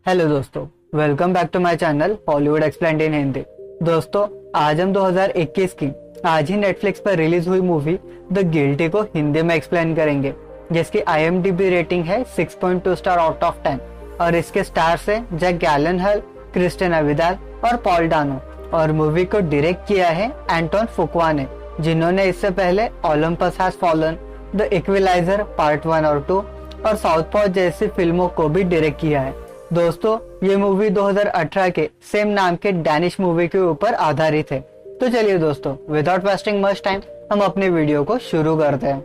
Hello दोस्तों, welcome back to my channel Hollywood explained in Hindi. दोस्तों, आज हम 2021 की आज ही नेटफ्लिक्स पर रिलीज हुई मूवी द गिल्टी को हिंदी में एक्सप्लेन करेंगे, जिसकी IMDb रेटिंग है 6.2 स्टार आउट ऑफ 10 और इसके स्टार्स है जैक गैलेनहल, क्रिस्टिना विदाल और पॉल डानो। और मूवी को डायरेक्ट किया है एंटोन फुकुआ ने, जिन्होंने इससे पहले Olympus has fallen, the equaliser part 1 और 2 और साउथपॉ जैसी फिल्मों को भी डायरेक्ट किया है। दोस्तों, ये मूवी 2018 के सेम नाम के डैनिश मूवी के ऊपर आधारित है। तो चलिए दोस्तों, विदाउट वेस्टिंग मच टाइम हम अपने वीडियो को शुरू करते हैं।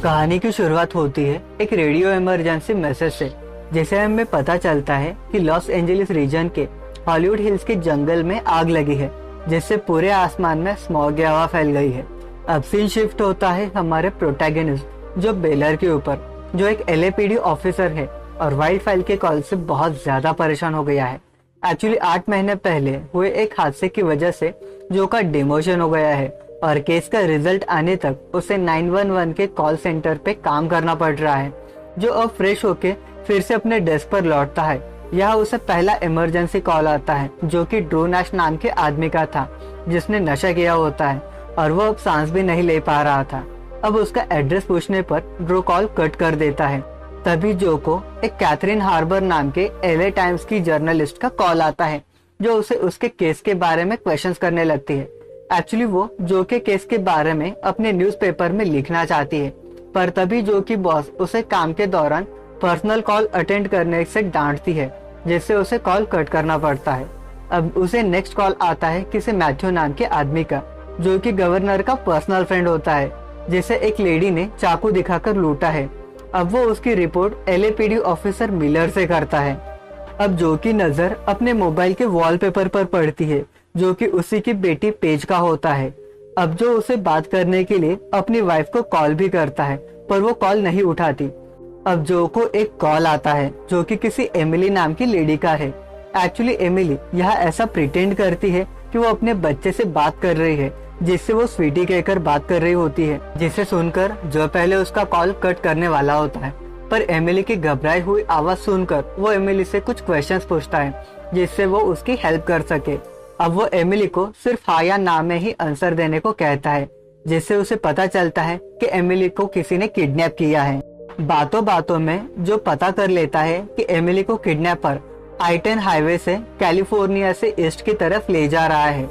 कहानी की शुरुआत होती है एक रेडियो इमरजेंसी मैसेज से, जिसे हमें पता चलता है कि लॉस एंजलिस रीजन के हॉलीवुड हिल्स के जंगल में आग लगी है, जिससे पूरे आसमान में स्मॉग की हवा फैल गई है। अब सीन शिफ्ट होता है हमारे प्रोटैगनिस्ट जो बेलर के ऊपर, जो एक LAPD ऑफिसर है और वाइल्ड फायर के कॉल से बहुत ज्यादा परेशान हो गया है। एक्चुअली 8 महीने पहले हुए एक हादसे की वजह से जो का डिमोशन हो गया है और केस का रिजल्ट आने तक उसे 911 के कॉल सेंटर पे काम करना पड़ रहा है। जो अब फ्रेश होके फिर से अपने डेस्क पर लौटता है, यहाँ उसे पहला इमरजेंसी कॉल आता है, जो कि ड्रू नैश नाम के आदमी का था, जिसने नशा किया होता है और वो अब सांस भी नहीं ले पा रहा था। अब उसका एड्रेस पूछने पर ड्रू कॉल कट कर देता है। तभी जो को एक कैथरीन हार्बर नाम के LA टाइम्स की जर्नलिस्ट का कॉल आता है, जो उसे उसके केस के बारे में क्वेश्चंस करने लगती है। एक्चुअली वो जो के केस के बारे में अपने न्यूज़पेपर में लिखना चाहती है, पर तभी जो की बॉस उसे काम के दौरान पर्सनल कॉल अटेंड करने से डांटती है, जिससे उसे कॉल कट करना पड़ता है। अब उसे नेक्स्ट कॉल आता है किसी मैथ्यू नाम के आदमी का, जो कि गवर्नर का पर्सनल फ्रेंड होता है, जिसे एक लेडी ने चाकू दिखाकर लूटा है। अब वो उसकी रिपोर्ट LAPD ऑफिसर मिलर से करता है। अब जो की नजर अपने मोबाइल के वॉलपेपर पर पड़ती है, जो कि उसी की बेटी पेज का होता है। अब जो उसे बात करने के लिए अपनी वाइफ को कॉल भी करता है, पर वो कॉल नहीं उठाती। अब जो को एक कॉल आता है, जो कि किसी एमिली नाम की लेडी का है। एक्चुअली एमिली यहाँ ऐसा प्रिटेंड करती है कि वो अपने बच्चे से बात कर रही है, जिससे वो स्वीटी कहकर बात कर रही होती है, जिसे सुनकर जो पहले उसका कॉल कट करने वाला होता है, पर एमिली की घबराई हुई आवाज सुनकर वो एमिली से कुछ क्वेश्चंस पूछता है, जिससे वो उसकी हेल्प कर सके। अब वो एमिली को सिर्फ हाँ या ना में ही आंसर देने को कहता है, जिससे उसे पता चलता है कि एमिली को किसी ने किडनैप किया है। बातों बातों में जो पता कर लेता है कि एमिली को किडनैपर I-10 हाईवे से कैलिफोर्निया से ईस्ट की तरफ ले जा रहा है।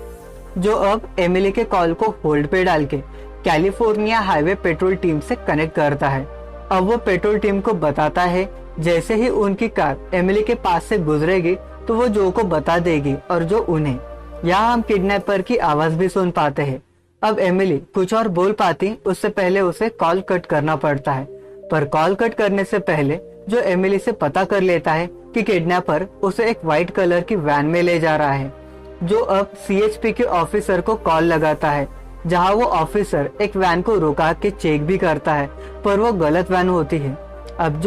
जो अब एमिली के कॉल को होल्ड पे डाल के कैलिफोर्निया हाईवे पेट्रोल टीम से कनेक्ट करता है। अब वो पेट्रोल टीम को बताता है जैसे ही उनकी कार एमिली के पास से गुजरेगी तो वो जो को बता देगी, और जो उन्हें यहाँ हम किडनैपर की आवाज भी सुन पाते हैं। अब एमिली कुछ और बोल पाती उससे पहले उसे कॉल कट करना पड़ता है, पर कॉल कट करने से पहले जो एमिली से पता कर लेता है कि किडनैपर उसे एक व्हाइट कलर की वैन में ले जा रहा है। जो अब CHP के ऑफिसर को कॉल लगाता है, जहां वो ऑफिसर एक वैन को रुका के चेक भी करता है, पर वो गलत वैन होती है। अब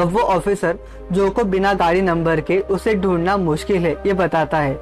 वो ऑफिसर जो को बिना गाड़ी नंबर के उसे ढूंढना मुश्किल है ये बताता है।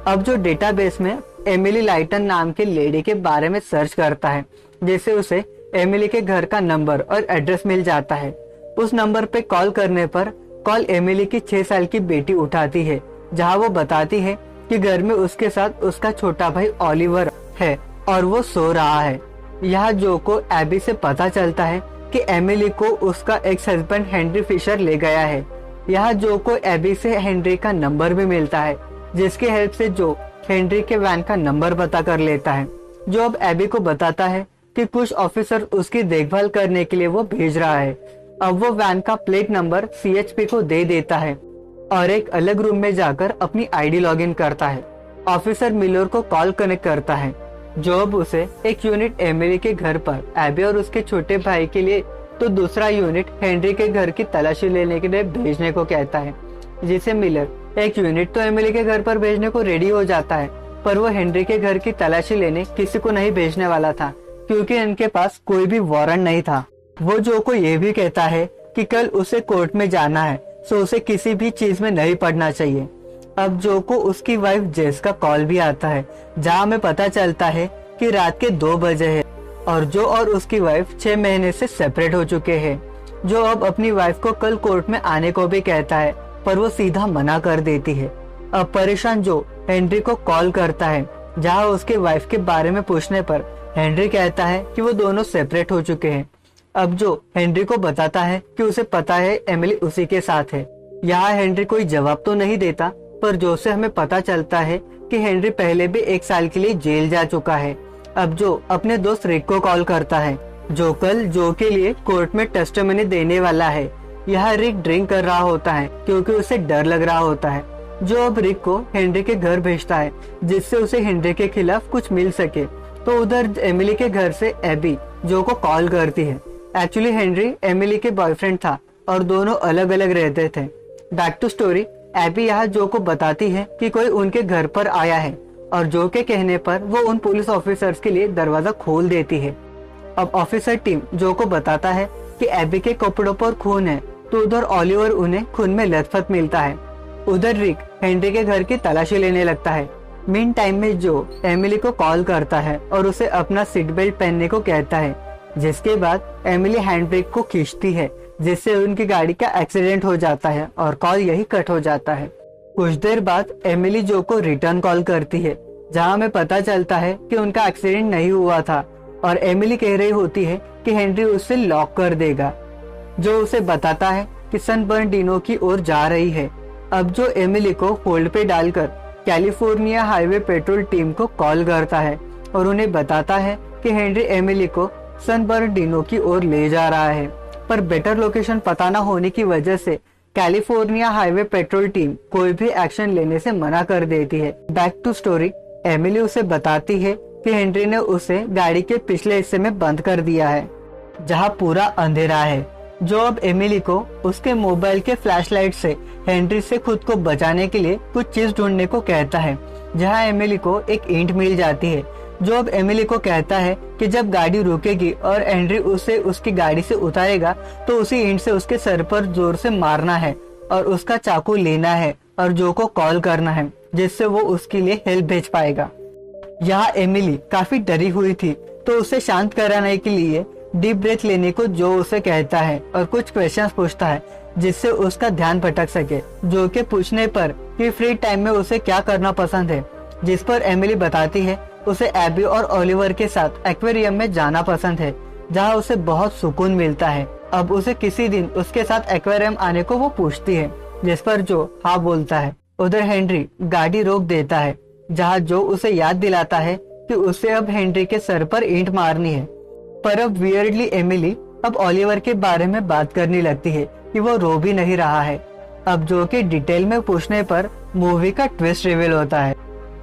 अब जो डेटाबेस में एमिली लाइटन नाम के लेडी के बारे में सर्च करता है, जिससे उसे एमिली के घर का नंबर और एड्रेस मिल जाता है। उस नंबर पे कॉल करने पर कॉल एमिली की 6 साल की बेटी उठाती है, जहां वो बताती है कि घर में उसके साथ उसका छोटा भाई ओलिवर है और वो सो रहा है। यहाँ जो को एबी से पता चलता है कि एमिली को उसका एक्स हस्बैंड हेनरी फिशर ले गया है। यहाँ जो को एबी से हेनरी का नंबर भी मिलता है, जिसकी हेल्प से जो हेनरी के वैन का नंबर पता कर लेता है। जो अब एबी को बताता है कि कुछ ऑफिसर उसकी देखभाल करने के लिए वो भेज रहा है। अब वो वैन का प्लेट नंबर CHP को दे देता है और एक अलग रूम में जाकर अपनी ID लॉगिन करता है। ऑफिसर मिलर को कॉल कनेक्ट करता है, जो अब उसे एक यूनिट एमिली के घर पर एबी और उसके छोटे भाई के लिए तो दूसरा यूनिट हेनरी के घर की तलाशी लेने के लिए भेजने को कहता है, जिसे मिलर एक यूनिट तो एमिली के घर पर भेजने को रेडी हो जाता है, पर वो हेनरी के घर की तलाशी लेने किसी को नहीं भेजने वाला था, क्योंकि इनके पास कोई भी वारंट नहीं था। वो जो को ये भी कहता है कि कल उसे कोर्ट में जाना है, सो उसे किसी भी चीज में नहीं पड़ना चाहिए। अब जो को उसकी वाइफ जेस का कॉल भी आता है, जहाँ हमें पता चलता है कि रात के 2 बजे है और जो और उसकी वाइफ 6 महीने से सेपरेट हो चुके हैं। जो अब अपनी वाइफ को कल कोर्ट में आने को भी कहता है, पर वो सीधा मना कर देती है। अब परेशान जो हेनरी को कॉल करता है, जहाँ उसके वाइफ के बारे में पूछने पर हेनरी कहता है कि वो दोनों सेपरेट हो चुके हैं। अब जो हेनरी को बताता है कि उसे पता है एमिली उसी के साथ है। यहाँ हेनरी कोई जवाब तो नहीं देता, पर जो से हमें पता चलता है कि हेनरी पहले भी 1 साल के लिए जेल जा चुका है। अब जो अपने दोस्त रिक को कॉल करता है, जो कल जो के लिए कोर्ट में टेस्टिमनी देने वाला है। यहाँ रिक ड्रिंक कर रहा होता है क्योंकि उसे डर लग रहा होता है। जो अब रिक को हेनरी के घर भेजता है, जिससे उसे हेनरी के खिलाफ कुछ मिल सके। तो उधर एमिली के घर से एबी जो को कॉल करती है। एक्चुअली हेनरी एमिली के बॉयफ्रेंड था और दोनों अलग अलग रहते थे। बैक टू स्टोरी, एबी यहाँ जो को बताती है कि कोई उनके घर पर आया है और जो के कहने पर वो उन पुलिस ऑफिसर्स के लिए दरवाजा खोल देती है। अब ऑफिसर टीम जो को बताता है कि एबी के कपड़ों पर खून है, तो उधर ओलिवर उन्हें खून में लथपथ मिलता है। उधर रिक हेनरी के घर की तलाशी लेने लगता है। मीन टाइम में जो एमिली को कॉल करता है और उसे अपना सीट बेल्ट पहनने को कहता है, जिसके बाद एमिली हैंड ब्रेक को खींचती है, जिससे उनकी गाड़ी का एक्सीडेंट हो जाता है और कॉल यही कट हो जाता है। कुछ देर बाद एमिली जो को रिटर्न कॉल करती है, जहाँ हमें पता चलता है कि उनका एक्सीडेंट नहीं हुआ था और एमिली कह रही होती है कि हेनरी उसे लॉक कर देगा। जो उसे बताता है कि सन बर्नार्डिनो की ओर जा रही है। अब जो एमिली को होल्ड पे डालकर कैलिफोर्निया हाईवे पेट्रोल टीम को कॉल करता है और उन्हें बताता है कि हेनरी एमिली को सन बर्नार्डिनो की ओर ले जा रहा है, पर बेटर लोकेशन पता न होने की वजह से कैलिफोर्निया हाईवे पेट्रोल टीम कोई भी एक्शन लेने से मना कर देती है। बैक टू स्टोरी, एमिली उसे बताती है कि हेनरी ने उसे गाड़ी के पिछले हिस्से में बंद कर दिया है, जहां पूरा अंधेरा है। जो अब एमिली को उसके मोबाइल के फ्लैशलाइट से हेनरी से खुद को बचाने के लिए कुछ चीज ढूंढने को कहता है, जहां एमिली को एक ईंट मिल जाती है। जो अब एमिली को कहता है कि जब गाड़ी रुकेगी और हेनरी उसे उसकी गाड़ी से उतारेगा, तो उसी ईंट से उसके सर पर जोर से मारना है और उसका चाकू लेना है और जो को कॉल करना है, जिससे वो उसके लिए हेल्प भेज पाएगा। यहाँ एमिली काफी डरी हुई थी, तो उसे शांत कराने के लिए डीप ब्रेथ लेने को जो उसे कहता है और कुछ क्वेश्चंस पूछता है, जिससे उसका ध्यान भटक सके। जो के पूछने पर कि फ्री टाइम में उसे क्या करना पसंद है, जिस पर एमिली बताती है उसे एबी और ओलिवर के साथ एक्वेरियम में जाना पसंद है, जहां उसे बहुत सुकून मिलता है। अब उसे किसी दिन उसके साथ एक्वेरियम आने को वो पूछती है, जिस पर जो हाँ बोलता है। उधर हेनरी गाड़ी रोक देता है, जहां जो उसे याद दिलाता है कि उसे अब हेनरी के सर पर ईंट मारनी है। पर अब वियर्डली एमिली अब ओलिवर के बारे में बात करने लगती है कि वो रो भी नहीं रहा है। अब जो के डिटेल में पूछने पर मूवी का ट्विस्ट रिवील होता है।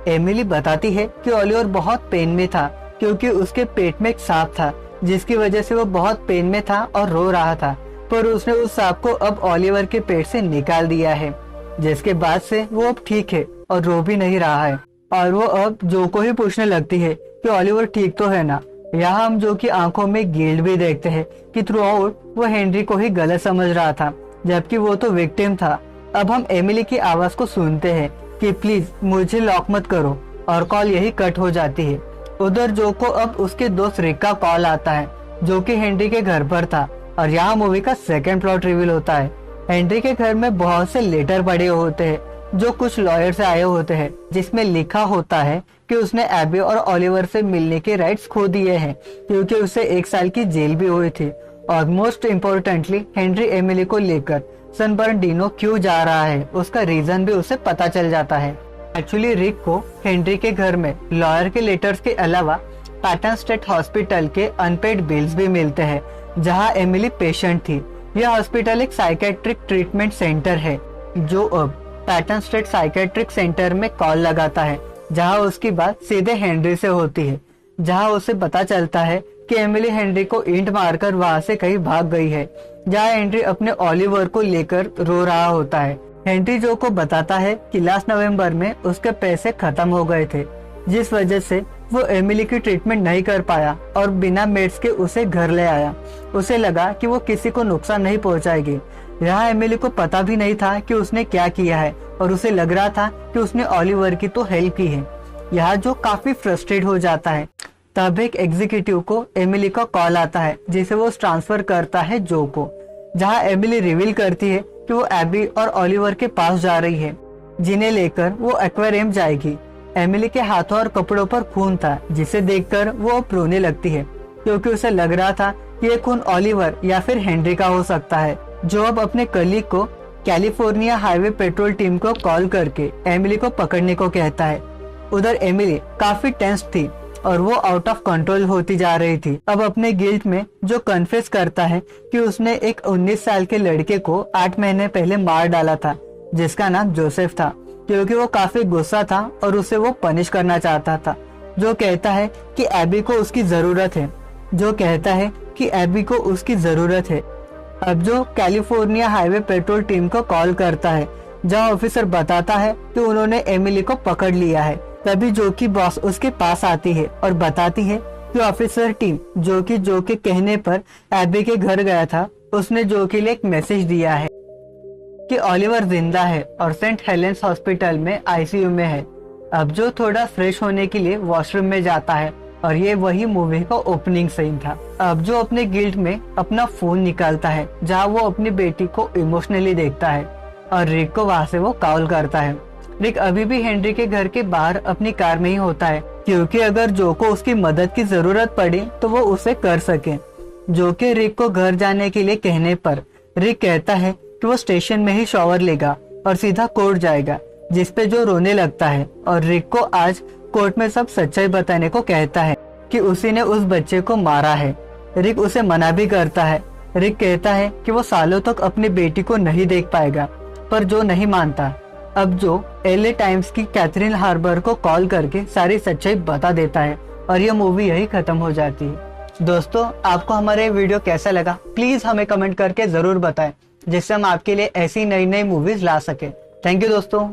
एमिली बताती है कि ओलिवर बहुत पेन में था क्योंकि उसके पेट में एक सांप था, जिसकी वजह से वो बहुत पेन में था और रो रहा था, पर उसने उस सांप को अब ओलिवर के पेट से निकाल दिया है, जिसके बाद से वो अब ठीक है और रो भी नहीं रहा है। और वो अब जो को ही पूछने लगती है कि ओलिवर ठीक तो है ना। यहाँ हम जो की आंखों में गिल्ट भी देखते हैं कि थ्रू आउट वो हेनरी को ही गलत समझ रहा था, जबकि वो तो विक्टिम था। अब हम एमिली की आवाज को सुनते हैं कि प्लीज मुझे लॉक मत करो, और कॉल यही कट हो जाती है। उधर जो को अब उसके दोस्त रिक का कॉल आता है, जो कि हेनरी के घर पर था, और यहाँ मूवी का सेकंड प्लॉट रिवील होता है। हेनरी के घर में बहुत से लेटर पड़े होते हैं जो कुछ लॉयर से आए होते हैं, जिसमें लिखा होता है कि उसने एबी और ओलिवर से मिलने के राइट्स खो दिए हैं क्योंकि उसे 1 साल की जेल भी हुई थी। और मोस्ट इम्पोर्टेंटली हेनरी एमिली को लेकर सन बर्नार्डिनो क्यों जा रहा है, उसका रीजन भी उसे पता चल जाता है। एक्चुअली रिक को हेनरी के घर में लॉयर के लेटर्स के अलावा पैटर्न स्टेट हॉस्पिटल के अनपेड बिल्स भी मिलते हैं, जहां एमिली पेशेंट थी। यह हॉस्पिटल एक साइकेट्रिक ट्रीटमेंट सेंटर है। जो अब पैटर्न स्टेट साइकेट्रिक सेंटर में कॉल लगाता है, जहां उसकी बात सीधे हेनरी से होती है, जहां उसे पता चलता है कि एमिली हेनरी को ईंट मारकर वहां से कहीं भाग गई है, जहां हेनरी अपने ओलिवर को लेकर रो रहा होता है। हेनरी जो को बताता है कि लास्ट नवंबर में उसके पैसे खत्म हो गए थे, जिस वजह से वो एमिली की ट्रीटमेंट नहीं कर पाया और बिना मेड्स के उसे घर ले आया। उसे लगा कि वो किसी को नुकसान नहीं पहुंचाएगी। यहाँ एमिली को पता भी नहीं था कि उसने क्या किया है, और उसे लग रहा था कि उसने ओलिवर की तो हेल्प की है। यहाँ जो काफी फ्रस्ट्रेट हो जाता है। तब एक एग्जीक्यूटिव को एमिली का कॉल आता है, जिसे वो ट्रांसफर करता है जो को। जहां एमिली रिवील करती है कि वो एबी और ओलिवर के पास जा रही है, जिन्हें लेकर वो एक्वेरियम जाएगी। एमिली के हाथों और कपड़ों पर खून था, जिसे देखकर वो रोने लगती है, क्योंकि उसे लग रहा था कि ये खून ओलिवर या फिर हेनरी का हो सकता है, जो अब अपने कलीग को कैलिफोर्निया हाईवे पेट्रोल टीम को कॉल करके एमिली को पकड़ने को कहता है। उधर एमिली काफी टेंस थी और वो आउट ऑफ कंट्रोल होती जा रही थी। अब अपने गिल्ट में जो कन्फेस करता है कि उसने एक 19 साल के लड़के को 8 महीने पहले मार डाला था, जिसका नाम जोसेफ था, क्योंकि वो काफी गुस्सा था और उसे वो पनिश करना चाहता था। जो कहता है कि एबी को उसकी जरूरत है, अब जो कैलिफोर्निया हाईवे पेट्रोल टीम को कॉल करता है, जहां ऑफिसर बताता है कि उन्होंने एमिली को पकड़ लिया है। तभी जो की बॉस उसके पास आती है और बताती है कि ऑफिसर टीम जो के कहने पर एबी के घर गया था, उसने जो के लिए एक मैसेज दिया है कि ओलिवर जिंदा है और सेंट हेलेंस हॉस्पिटल में आईसीयू में है। अब जो थोड़ा फ्रेश होने के लिए वॉशरूम में जाता है और ये वही मूवी का ओपनिंग सीन था। अब जो अपने गिल्ट में अपना फोन निकालता है, जहाँ वो अपनी बेटी को इमोशनली देखता है और रिक को वहाँ से वो कॉल करता है। रिक अभी भी हेनरी के घर के बाहर अपनी कार में ही होता है, क्योंकि अगर जो को उसकी मदद की जरूरत पड़े तो वो उसे कर सके। जो कि रिक को घर जाने के लिए कहने पर रिक कहता है कि वो स्टेशन में ही शॉवर लेगा और सीधा कोर्ट जाएगा, जिसपे जो रोने लगता है और रिक को आज कोर्ट में सब सच्चाई बताने को कहता है कि उसी ने उस बच्चे को मारा है। रिक उसे मना भी करता है। रिक कहता है कि वो सालों तक अपनी बेटी को नहीं देख पाएगा, पर जो नहीं मानता। अब जो एलए टाइम्स की कैथरीन हार्बर को कॉल करके सारी सच्चाई बता देता है और ये मूवी यही खत्म हो जाती है। दोस्तों, आपको हमारा ये वीडियो कैसा लगा प्लीज हमें कमेंट करके जरूर बताएं, जिससे हम आपके लिए ऐसी नई नई मूवीज ला सके। थैंक यू दोस्तों।